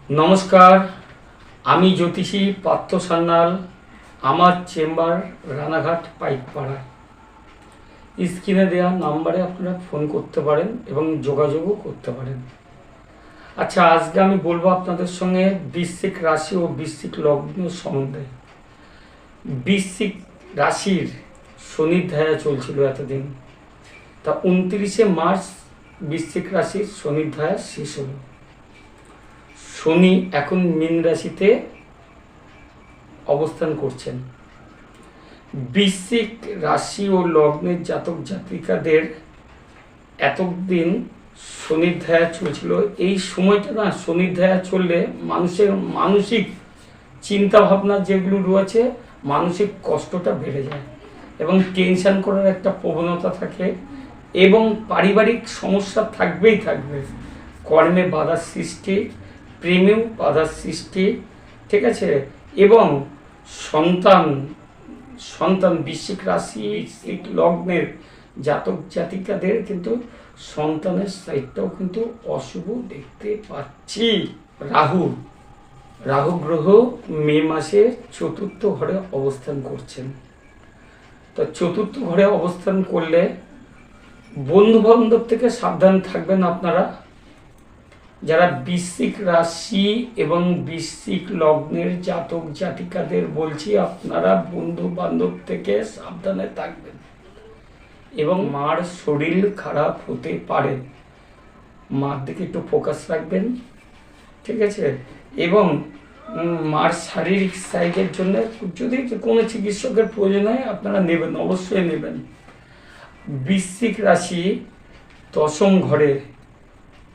নমস্কার, আমি জ্যোতিষী পার্থ সান্যাল। আমার চেম্বার রানাঘাট পাইকপাড়ায়। স্ক্রিনে দেওয়া নাম্বারে আপনারা ফোন করতে পারেন এবং যোগাযোগও করতে পারেন। আচ্ছা, আজকে আমি বলবো আপনাদের সঙ্গে বৃশ্চিক রাশি ও বৃশ্চিক লগ্ন সম্বন্ধে। বৃশ্চিক রাশির শনির ধায়া চলছিল এতদিন, তা 29শে মার্চ বৃশ্চিক রাশির শনির ধায়া শেষ হলো। শনি এখন মীন রাশিতে অবস্থান করছেন। বৃশ্চিক রাশি ও লগ্নের জাতক জাতিকাদের এতদিন শনির ধায়া চলছিল। এই সময়টা না, শনির ধায়া চললে মানুষের মানসিক চিন্তা ভাবনা যেগুলো রয়েছে, মানসিক কষ্টটা বেড়ে যায় এবং টেনশন করার একটা প্রবণতা থাকে এবং পারিবারিক সমস্যা থাকবেই থাকবে। কর্মে বাধার সৃষ্টি, প্রেমেও বাধার সৃষ্টি, ঠিক আছে। এবং সন্তান বৃশ্চিক রাশি বৃশ্চিক লগ্নের জাতক জাতিকাদের কিন্তু সন্তানের সাইডটাও কিন্তু অশুভ দেখতে পাচ্ছি। রাহু গ্রহ মে মাসে চতুর্থ ঘরে অবস্থান করছেন। তো চতুর্থ ঘরে অবস্থান করলে বন্ধু বান্ধব থেকে সাবধান থাকবেন আপনারা। যারা বৃশ্চিক রাশি এবং বৃশ্চিক লগ্নের জাতক জাতিকাদের বলছি, আপনারা বন্ধু বান্ধব থেকে সাবধানে থাকবেন এবং মার শরীর খারাপ হতে পারে, মার দিকে একটু ফোকাস রাখবেন, ঠিক আছে। এবং মার শারীরিক সাইডের জন্য যদি কোনো চিকিৎসকের প্রয়োজন হয় আপনারা নেবেন, অবশ্যই নেবেন। বৃশ্চিক রাশি দশম ঘরে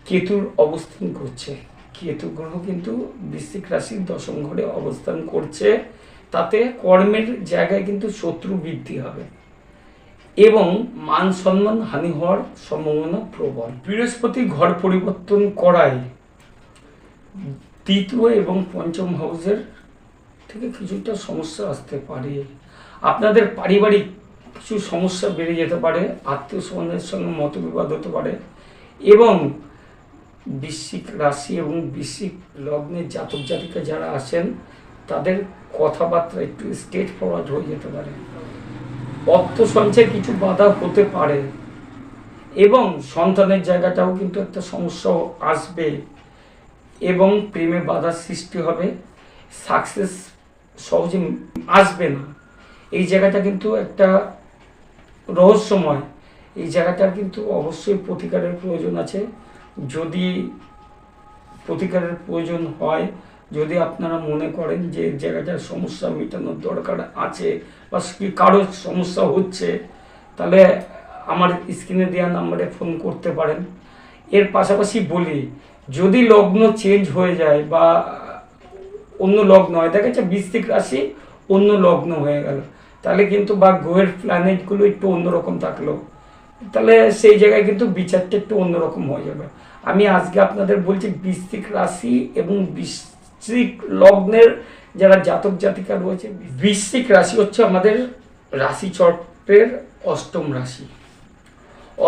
কেতুর অবস্থান করছে। কেতু গ্রহ কিন্তু বৃশ্চিক রাশির দশম ঘরে অবস্থান করছে। তাতে কর্মের জায়গায় কিন্তু শত্রু বৃদ্ধি হবে এবং মান সম্মান হানি হওয়ার সম্ভাবনা প্রবল। বৃহস্পতি ঘর পরিবর্তন করায় তৃতীয় এবং পঞ্চম হাউসের থেকে কিছুটা সমস্যা আসতে পারে। আপনাদের পারিবারিক কিছু সমস্যা বেড়ে যেতে পারে, আত্মীয় স্বজনের সঙ্গে মতবিবাদ হতে পারে এবং বৃশ্চিক রাশি এবং বৃশ্চিক লগ্নের জাতক জাতিকা যারা আছেন তাদের কথাবার্তা একটু স্ট্রেট ফরওয়ার্ড হয়ে যেতে পারে। অর্থ সঞ্চয়ে কিছু বাধা হতে পারে এবং সন্তানের জায়গাটাও কিন্তু একটা সমস্যা আসবে এবং প্রেমে বাধার সৃষ্টি হবে। সাকসেস সহজে আসবে না। এই জায়গাটা কিন্তু একটা রহস্যময়। এই জায়গাটার কিন্তু অবশ্যই প্রতিকারের প্রয়োজন আছে। যদি প্রতিকারের প্রয়োজন হয়, যদি আপনারা মনে করেন যে জায়গাটার সমস্যা মেটানোর দরকার আছে বা কারোর সমস্যা হচ্ছে, তাহলে আমার স্ক্রিনে দেওয়া নাম্বারে ফোন করতে পারেন। এর পাশাপাশি বলি, যদি লগ্ন চেঞ্জ হয়ে যায় বা অন্য লগ্ন হয়, দেখা যাচ্ছে বৃশ্চিক রাশি অন্য লগ্ন হয়ে গেল, তাহলে কিন্তু বা গ্রহের প্ল্যানেটগুলো একটু অন্যরকম থাকলো, তাহলে সেই জায়গায় কিন্তু বিচারটা একটু অন্যরকম হয়ে যাবে। আমি আজকে আপনাদের বলছি বৃশ্চিক রাশি এবং বৃশ্চিক লগ্নের যারা জাতক জাতিকা রয়েছে। বৃশ্চিক রাশি হচ্ছে আমাদের রাশি চক্রের অষ্টম রাশি।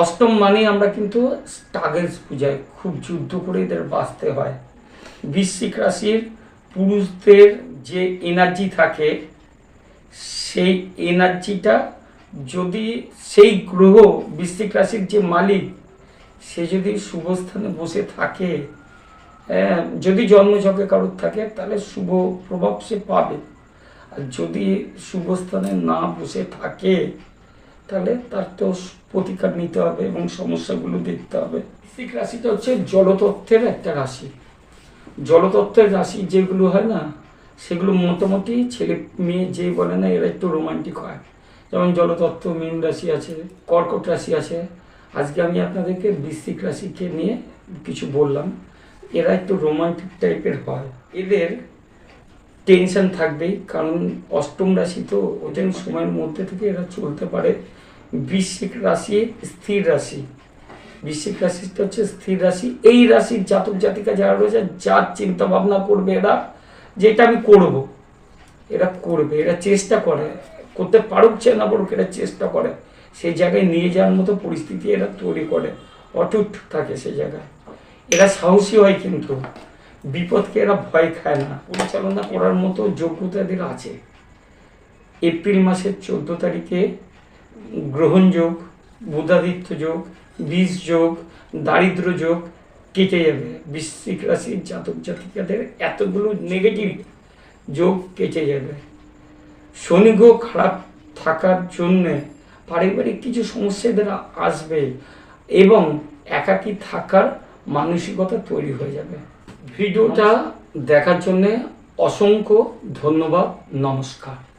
অষ্টম মানে আমরা কিন্তু স্ট্রাগলস বুঝাই, খুব যুদ্ধ করে এদের বাঁচতে হয়। বৃশ্চিক রাশির পুরুষদের যে এনার্জি থাকে, সেই এনার্জিটা যদি সেই গ্রহ বৃশ্চিক রাশির যে মালিক সে যদি শুভ স্থানে বসে থাকে, যদি জন্মছকে কারোর থাকে তাহলে শুভ প্রভাব সে পাবে। আর যদি শুভ স্থানে না বসে থাকে তাহলে তার তো প্রতিকার নিতে হবে এবং সমস্যাগুলো দেখতে হবে। বৃশ্চিক রাশিটা হচ্ছে জলতত্ত্বের একটা রাশি। জলতত্ত্বের রাশি যেগুলো হয় না, সেগুলো মোটামুটি ছেলে মেয়ে যে বলে না, এরা একটু রোমান্টিক হয়। যেমন জলতত্ত্ব মীন রাশি আছে, কর্কট রাশি আছে। আজকে আমি আপনাদেরকে বৃশ্চিক রাশিকে নিয়ে কিছু বললাম। এরা একটু রোমান্টিক টাইপের হয়, এদের টেনশন থাকবেই, কারণ অষ্টম রাশি তো ওদের সময়ের মধ্যে থেকে এরা চলতে পারে। বৃশ্চিক রাশি স্থির রাশি, বৃশ্চিক রাশিটা হচ্ছে স্থির রাশি। এই রাশির জাতক জাতিকা যারা রয়েছে, যার চিন্তা ভাবনা করবে এরা যেটা আমি করব, এরা করবে, এরা চেষ্টা করে, করতে পারুক চে না পারুক, এরা চেষ্টা করে সেই জায়গায় নিয়ে যাওয়ার মতো পরিস্থিতি এরা তৈরি করে, অটুট থাকে সেই জায়গায়। এরা সাহসী হয় কিন্তু বিপদকে এরা ভয় খায় না, পরিচালনা করার মতো যোগ্যতা এদের আছে। এপ্রিল মাসের 14 তারিখে গ্রহণ যোগ, বুধাদিত্য যোগ, বীজ যোগ, দারিদ্র যোগ কেটে যাবে। বৃশ্চিক রাশির জাতক জাতিকাদের এতগুলো নেগেটিভ যোগ কেটে যাবে। শনি গ্রহ খারাপ থাকার জন্যে পারিবারিক কিছু সমস্যা এদের আসবে এবং একাকী থাকার মানসিকতা তৈরি হয়ে যাবে। ভিডিওটা দেখার জন্যে অসংখ্য ধন্যবাদ। নমস্কার।